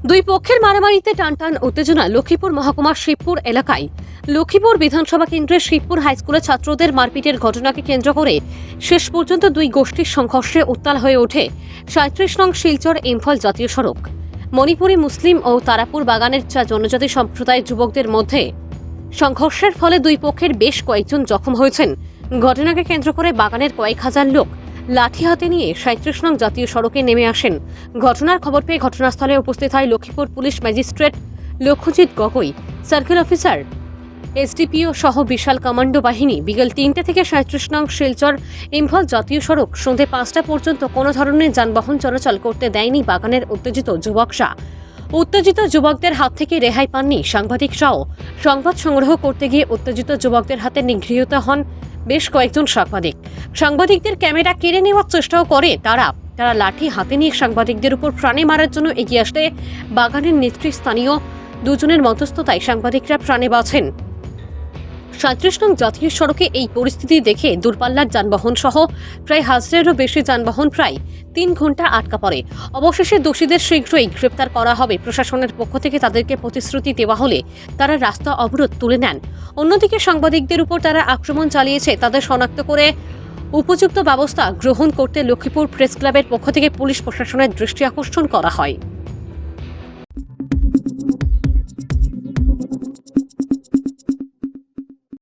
দুই পক্ষের মারামারিতে টানটান উত্তেজনা লক্ষ্মীপুর মহকুমার শিবপুর এলাকায়। লক্ষ্মীপুর বিধানসভা কেন্দ্রের শিবপুর হাইস্কুলের ছাত্রদের মারপিটের ঘটনাকে কেন্দ্র করে শেষ পর্যন্ত দুই গোষ্ঠীর সংঘর্ষে উত্তাল হয়ে ওঠে ৩৭ নং শিলচর ইম্ফল জাতীয় সড়ক। মণিপুরী মুসলিম ও তারাপুর বাগানের জনজাতি সম্প্রদায়ের যুবকদের মধ্যে সংঘর্ষের ফলে দুই পক্ষের বেশ কয়েকজন জখম হয়েছেন। ঘটনাকে কেন্দ্র করে বাগানের কয়েক হাজার লোক লাঠি হাতে নিয়ে ৩৭ নং জাতীয় সড়কে নেমে আসেন। ঘটনার খবর পেয়ে ঘটনাস্থলে উপস্থিত হয় Lakshmipur police magistrate Lakshyajit Gogoi, circle officer, SDPO সহ বিশাল কমান্ডো বাহিনী। বিকেল ৩টে থেকে ৩৭ নং শিলচর ইম্ফল জাতীয় সড়ক সন্ধ্যে ৫টা পর্যন্ত কোনো ধরনের যানবাহন চলাচল করতে দেয়নি বাগানের উত্তেজিত যুবকরা। উত্তেজিত যুবকদের হাত থেকে রেহাই পাননি সাংবাদিকরাও। সংবাদ সংগ্রহ করতে গিয়ে উত্তেজিত যুবকদের হাতে নিগৃহীত হন বেশ কয়েকজন সাংবাদিক। সাংবাদিকদের ক্যামেরা কেড়ে নেওয়ার চেষ্টাও করে তারা লাঠি হাতে নিয়ে সাংবাদিকদের উপর প্রাণে মারার জন্য এগিয়ে আসলে বাগানের নেতৃস্থানীয় দুজনের মধ্যস্থতায় সাংবাদিকরা প্রাণে বাঁচেন। ৩৭ নং জাতীয় সড়কে এই পরিস্থিতি দেখে দূরপাল্লার যানবাহন সহ প্রায় হাজারেরও বেশি যানবাহন প্রায় ৩ ঘন্টা আটকা পড়ে। অবশেষে দোষীদের শীঘ্রই গ্রেপ্তার করা হবে। প্রশাসনের পক্ষ থেকে তাদেরকে প্রতিশ্রুতি দেওয়া হলে তারা রাস্তা অবরোধ তুলে নেন। অন্যদিকে সাংবাদিকদের উপর তারা আক্রমণ চালিয়েছে, তাদের শনাক্ত করে উপযুক্ত ব্যবস্থা গ্রহণ করতে লক্ষ্মীপুর প্রেস ক্লাবের পক্ষ থেকে পুলিশ প্রশাসনের দৃষ্টি আকর্ষণ করা হয়।